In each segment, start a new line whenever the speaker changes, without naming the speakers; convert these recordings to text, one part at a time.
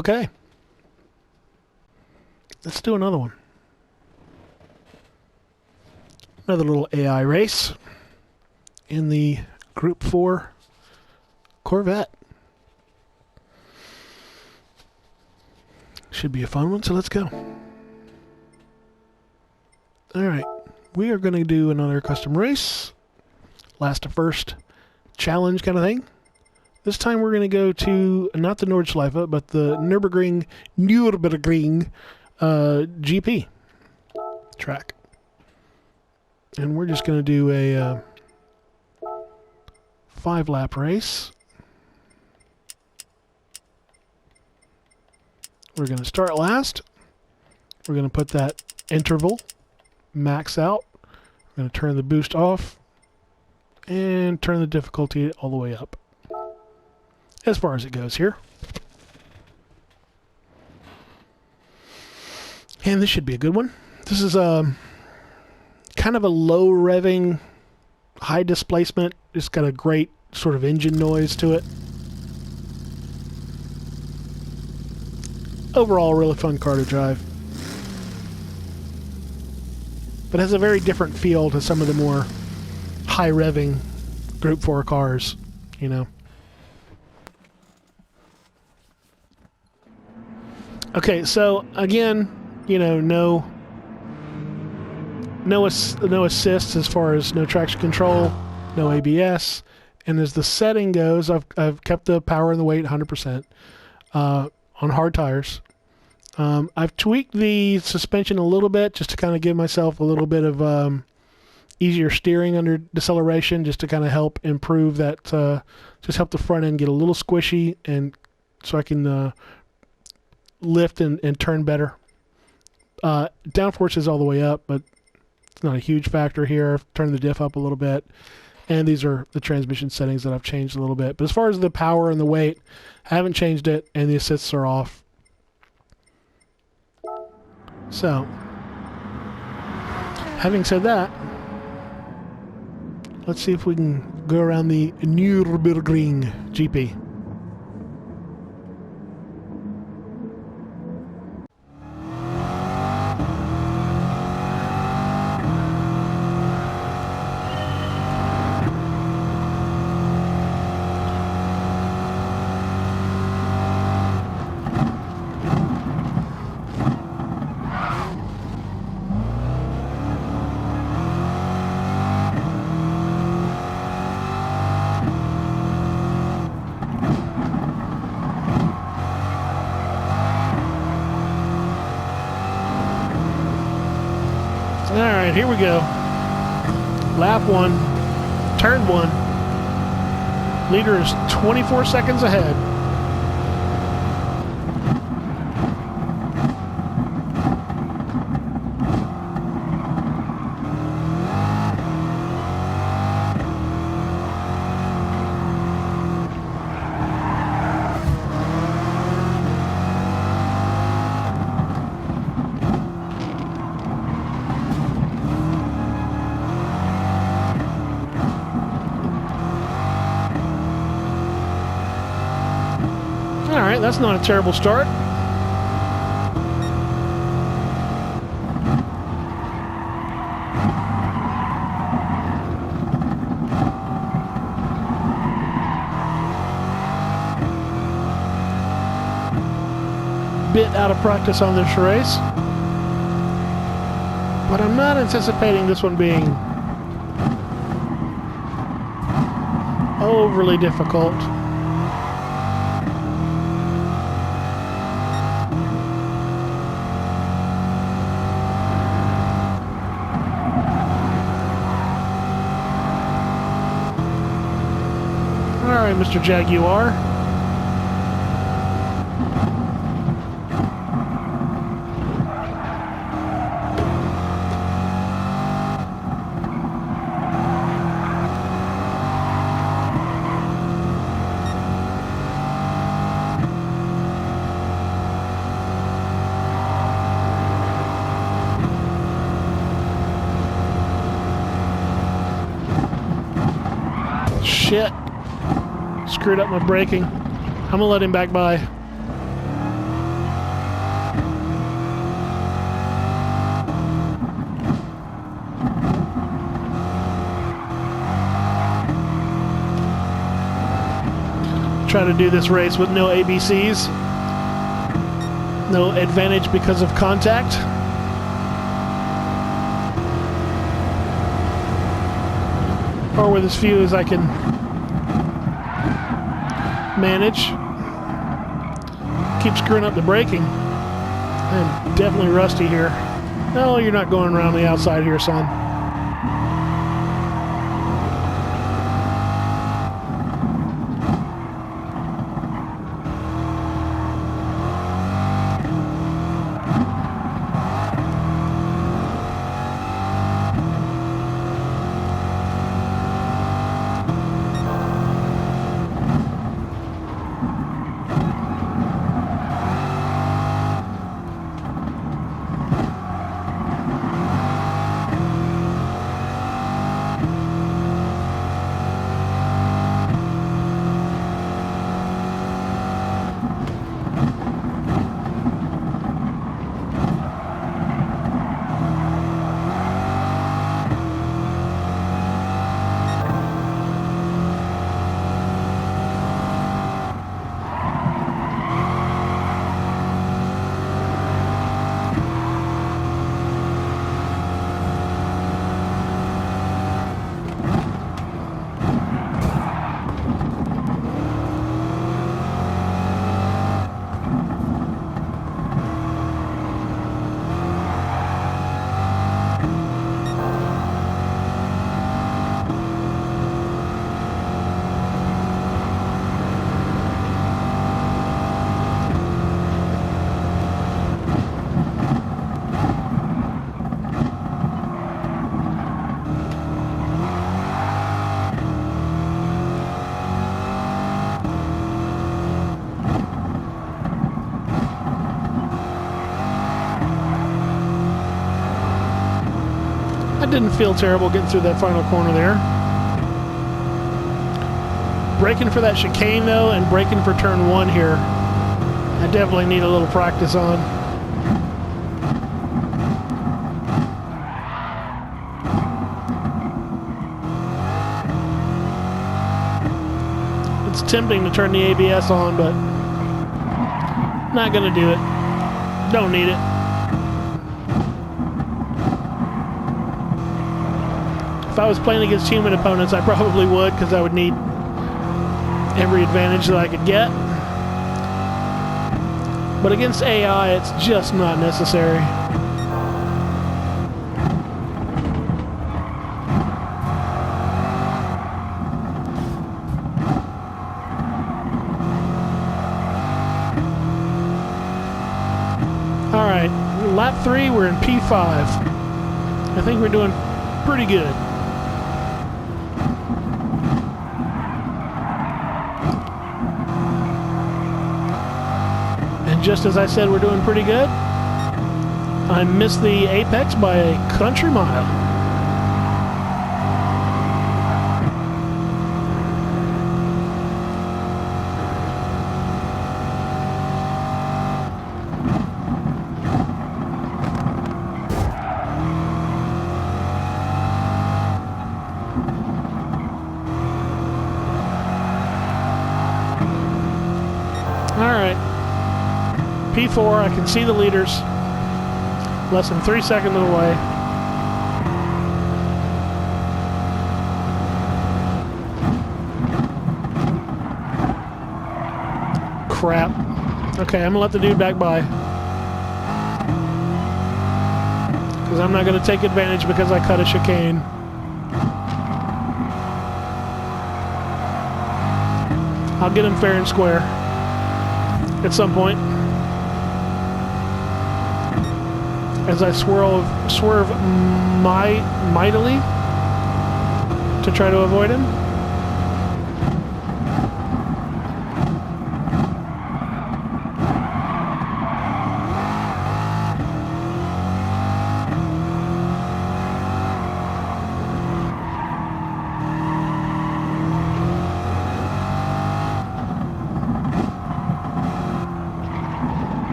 Okay. Let's do another one. Another little AI race in the Group 4 Corvette. Should be a fun one, so let's go. Alright, we are going to do another custom race. Last to first challenge kind of thing. This time we're going to go to, not the Nordschleife, but the Nürburgring GP track. And we're just going to do a 5-lap race. We're going to start last. We're going to put that interval max out. We're going to turn the boost off and turn the difficulty all the way up as far as it goes here. And this should be a good one. This is kind of a low revving, high displacement. It's got a great sort of engine noise to it. Overall, a really fun car to drive. But has a very different feel to some of the more high revving Group 4 cars, you know. Okay, so again, you know, no assists as far as no traction control, no ABS, and as the setting goes, I've kept the power and the weight 100% on hard tires. I've tweaked the suspension a little bit just to kind of give myself a little bit of easier steering under deceleration, just to kind of help improve that, just help the front end get a little squishy, and so I can lift and turn better. Downforce is all the way up, but it's not a huge factor here. I've turned the diff up a little bit, and these are the transmission settings that I've changed a little bit. But as far as the power and the weight, I haven't changed it, and the assists are off. So, having said that, let's see if we can go around the Nürburgring GP. Alright, here we go. Lap 1, turn 1. Leader is 24 seconds ahead. Alright, that's not a terrible start. Bit out of practice on this race, but I'm not anticipating this one being overly difficult. Alright, Mr. Jaguar. Shit. Screwed up my braking. I'm gonna let him back by. try to do this race with no ABCs. No advantage because of contact. Or with as few as I can manage. Keep screwing up the braking. I'm definitely rusty here. No, you're not going around the outside here, son. Didn't feel terrible getting through that final corner there. Braking for that chicane though, and braking for turn 1 here, I definitely need a little practice on. It's tempting to turn the ABS on, but not gonna do it. Don't need it. If I was playing against human opponents, I probably would, because I would need every advantage that I could get. But against AI, it's just not necessary. Alright, lap 3, we're in P5. I think we're doing pretty good. Just as I said, we're doing pretty good. I missed the apex by a country mile. All right. P4, I can see the leaders. Less than 3 seconds away. Crap. Okay, I'm gonna let the dude back by. Because I'm not gonna take advantage because I cut a chicane. I'll get him fair and square at some point. As I swerve mightily to try to avoid him.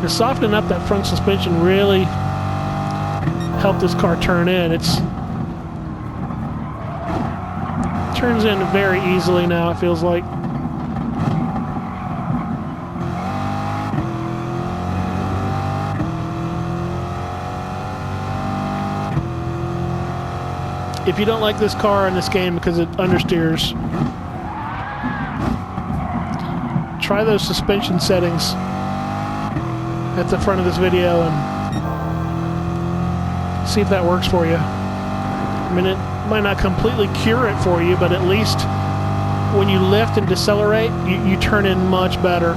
Softening up that front suspension really help this car turn in. It turns in very easily now, it feels like. If you don't like this car in this game because it understeers, try those suspension settings at the front of this video and see if that works for you. I mean, it might not completely cure it for you, but at least when you lift and decelerate, you turn in much better.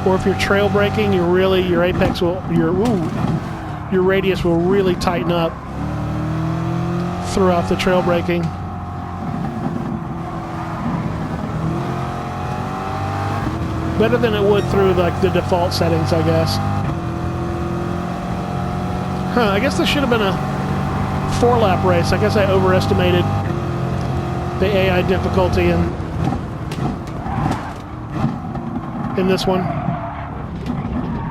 Or if you're trail braking, your apex will, your radius will really tighten up throughout the trail braking. Better than it would through like the default settings, I guess. I guess this should have been a 4-lap race. I guess I overestimated the AI difficulty in this one.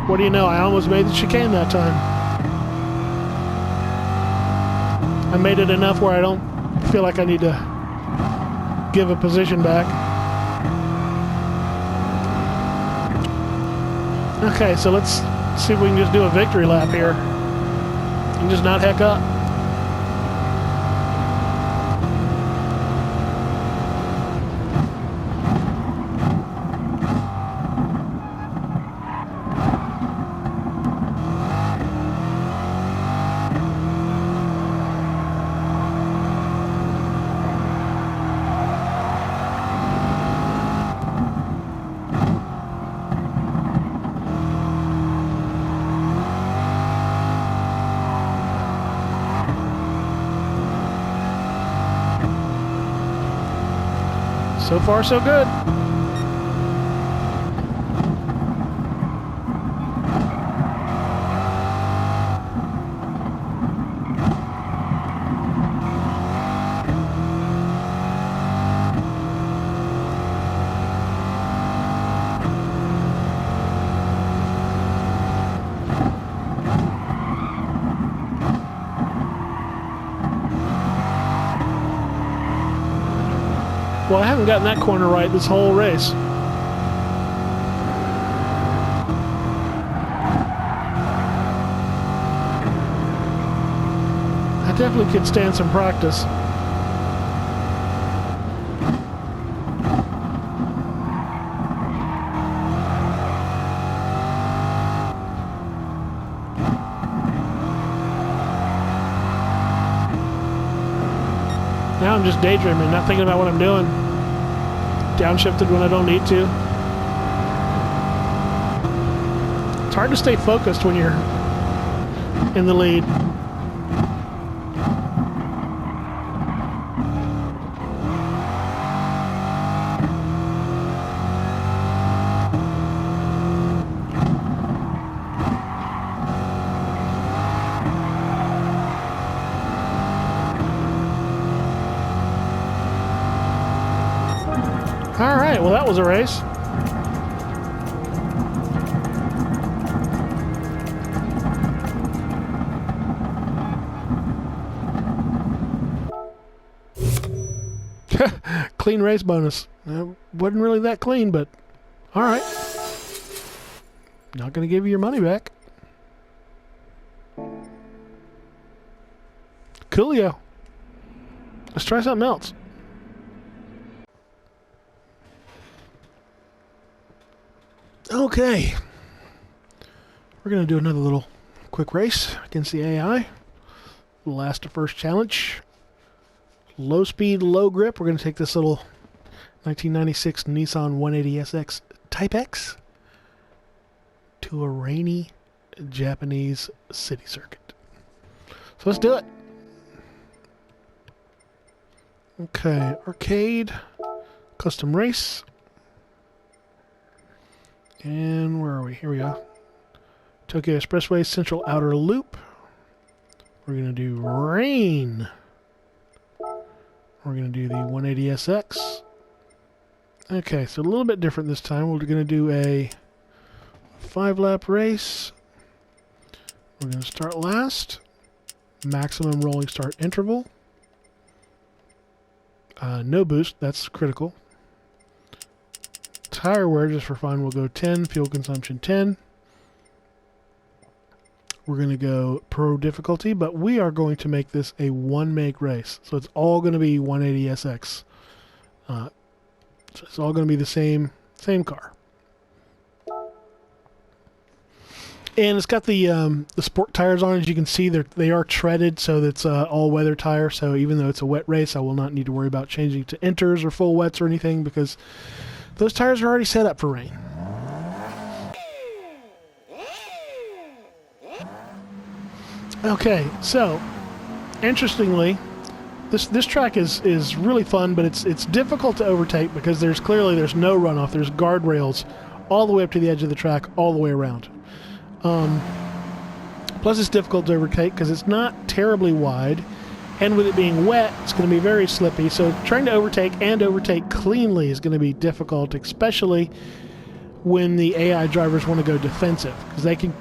What do you know? I almost made the chicane that time. I made it enough where I don't feel like I need to give a position back. Okay, so let's see if we can just do a victory lap here and just not heck up. So far, so good. Well, I haven't gotten that corner right this whole race. I definitely could stand some practice. Now I'm just daydreaming, not thinking about what I'm doing. Downshifted when I don't need to. It's hard to stay focused when you're in the lead. All right, well, that was a race. Clean race bonus. Wasn't really that clean, but all right. Not going to give you your money back. Coolio. Let's try something else. Okay, we're going to do another little quick race against the AI. Last to first challenge. Low speed, low grip. We're going to take this little 1996 Nissan 180SX Type X to a rainy Japanese city circuit. So let's do it. Okay, arcade, custom race. And where are we? Here we go. Tokyo Expressway Central Outer Loop. We're going to do rain. We're going to do the 180SX. Okay, so a little bit different this time. We're going to do a 5-lap race. We're going to start last. Maximum rolling start interval. No boost, that's critical. Tire wear, just for fun, we'll go 10. Fuel consumption 10. We're going to go pro difficulty, but we are going to make this a one-make race. So it's all going to be 180SX. So it's all going to be the same car. And it's got the sport tires on it. As you can see, they are treaded, so that's all-weather tire. So even though it's a wet race, I will not need to worry about changing to inters or full wets or anything, because those tires are already set up for rain. Okay, so interestingly, this track is really fun, but it's difficult to overtake because there's no runoff. There's guardrails all the way up to the edge of the track, all the way around. Plus, it's difficult to overtake because it's not terribly wide, and with it being wet, it's going to be very slippy. So trying to overtake cleanly is going to be difficult, especially when the AI drivers want to go defensive, because they can,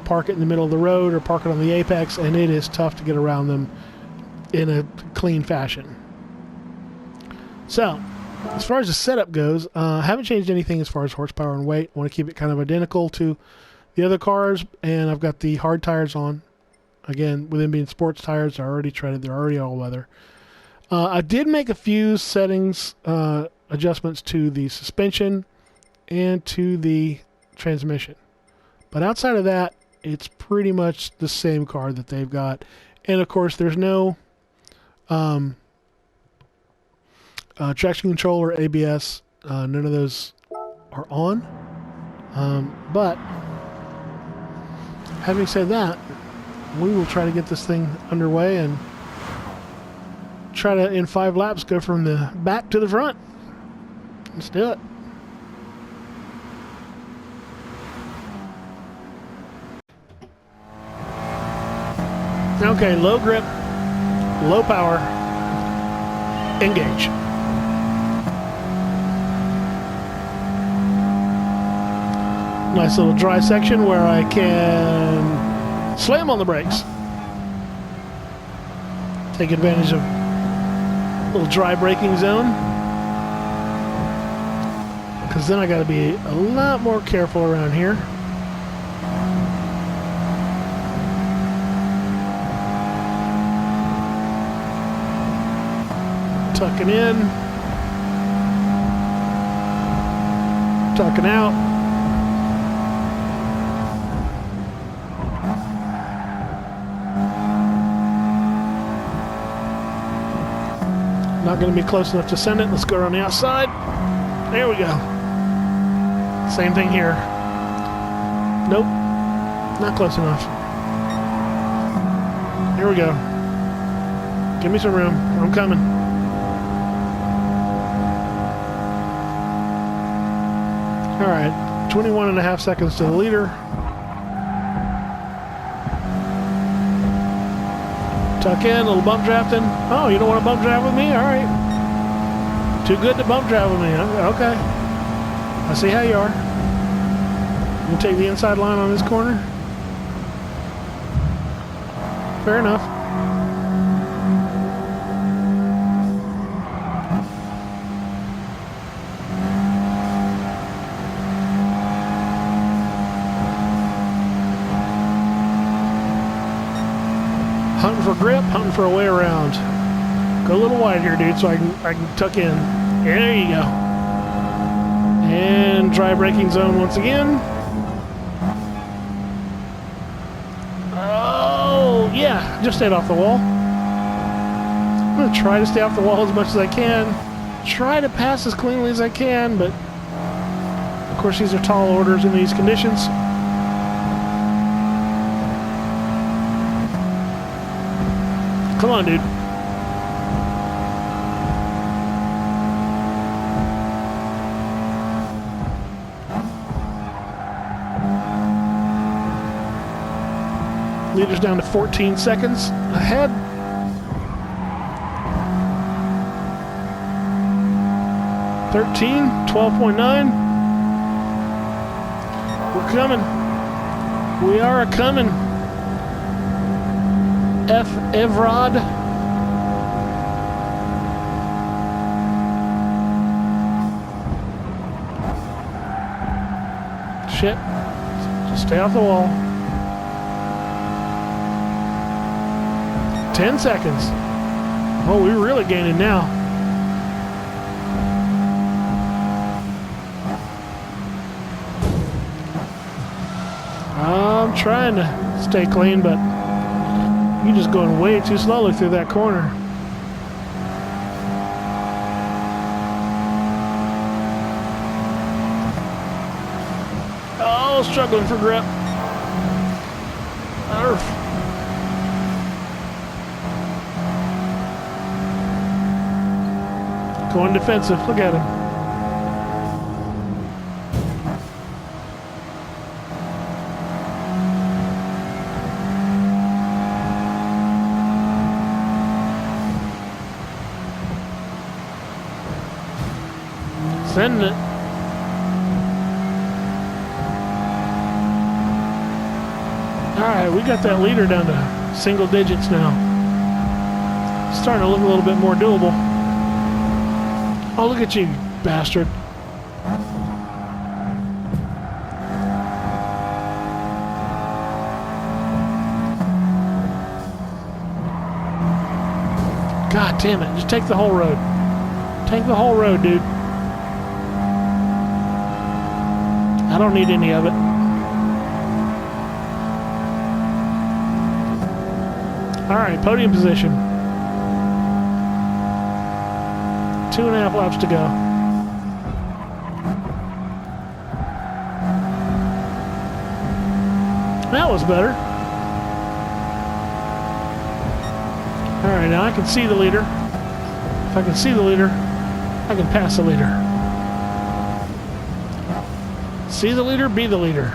park it in the middle of the road or park it on the apex, and it is tough to get around them in a clean fashion. So, as far as the setup goes, I haven't changed anything as far as horsepower and weight. I want to keep it kind of identical to the other cars, and I've got the hard tires on. Again, with them being sports tires, they're already treaded, they're already all-weather. I did make a few settings, adjustments to the suspension and to the transmission. But outside of that, it's pretty much the same car that they've got. And of course, there's no traction control or ABS. None of those are on. But having said that, we will try to get this thing underway and try to, in 5 laps, go from the back to the front. Let's do it. Okay, low grip, low power, engage. Nice little dry section where I can slam on the brakes. Take advantage of a little dry braking zone. Because then I got to be a lot more careful around here. Tucking in, tucking out. Not going to be close enough to send it. Let's go around the outside. There we go. Same thing here. Nope, not close enough. Here we go. Give me some room. I'm coming. All right, 21.5 seconds to the leader. Tuck in, a little bump drafting. Oh, you don't want to bump draft with me? All right. Too good to bump draft with me. Okay. I see how you are. You can take the inside line on this corner. Fair enough. Hunting for grip, hunting for a way around. Go a little wide here, dude, so I can tuck in. There you go. And dry braking zone once again. Oh, yeah, just stayed off the wall. I'm going to try to stay off the wall as much as I can. Try to pass as cleanly as I can, but of course these are tall orders in these conditions. Come on, dude. Leader's down to 14 seconds ahead. $13, 12.9. We're coming. We are a-coming. Evrod. Shit. Just stay off the wall. 10 seconds. Oh, we're really gaining now. I'm trying to stay clean, but you're just going way too slowly through that corner. Oh, struggling for grip. Arf. Going defensive. Look at him. Sending it. Alright, we got that leader down to single digits now. Starting to look a little bit more doable. Oh, look at you, bastard. God damn it, just take the whole road. Take the whole road, dude. I don't need any of it. Alright, podium position. 2.5 laps to go. That was better. Alright, now I can see the leader. If I can see the leader, I can pass the leader. See the leader, be the leader.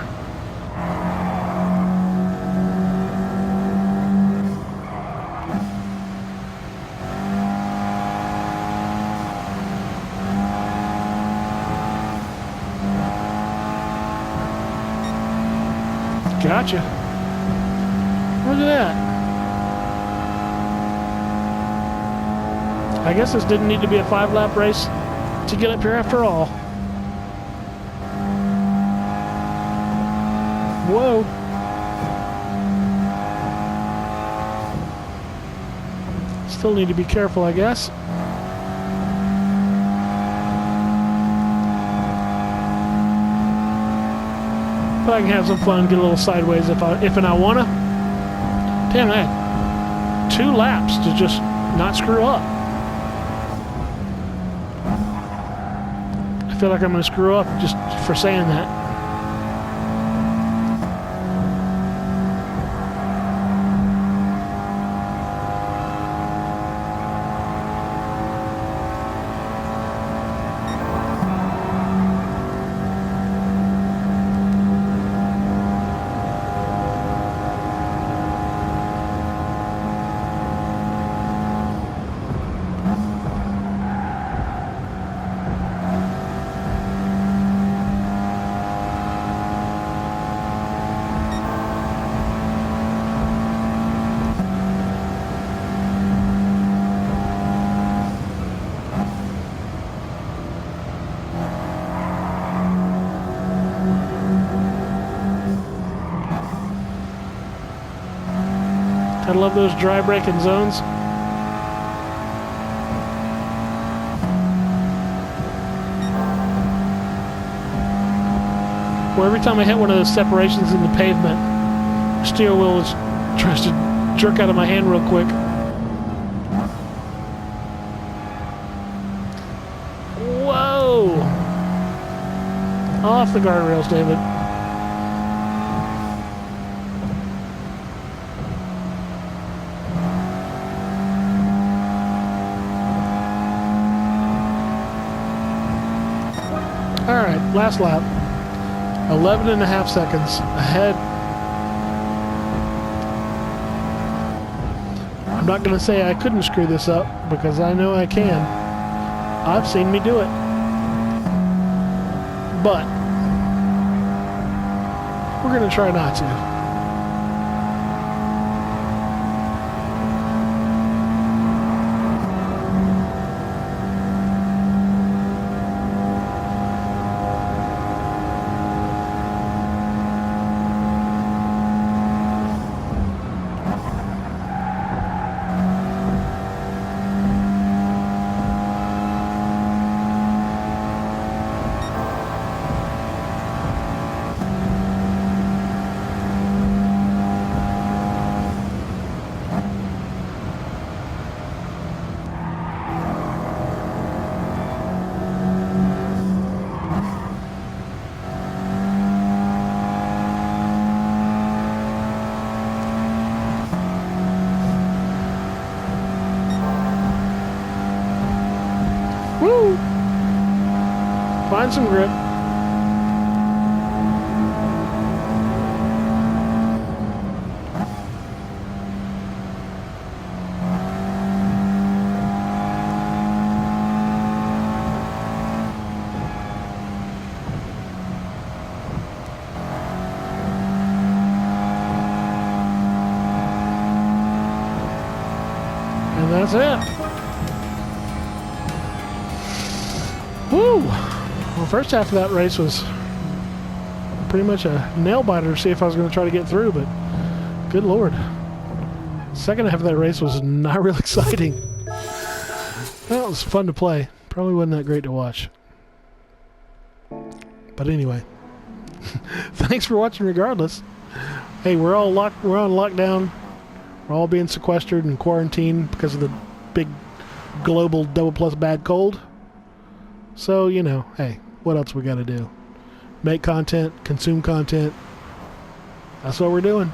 Gotcha. Look at that. I guess this didn't need to be a 5-lap race to get up here after all. Whoa. Still need to be careful, I guess. But I can have some fun, get a little sideways if and I wanna. Damn, I had 2 laps to just not screw up. I feel like I'm gonna screw up just for saying that. I love those dry braking zones. Where every time I hit one of those separations in the pavement, the steering wheel tries to jerk out of my hand real quick. Whoa! Off the guardrails, David. Alright, last lap. 11.5 seconds ahead. I'm not going to say I couldn't screw this up, because I know I can. I've seen me do it. But we're going to try not to. Find some grip. And that's it. Woo! Well, first half of that race was pretty much a nail biter to see if I was going to try to get through, but good lord. Second half of that race was not real exciting. Well, it was fun to play. Probably wasn't that great to watch. But anyway, thanks for watching regardless. Hey, we're on lockdown. We're all being sequestered and quarantined because of the big global double plus bad cold. So, you know, hey, what else we got to do? Make content, consume content. That's what we're doing.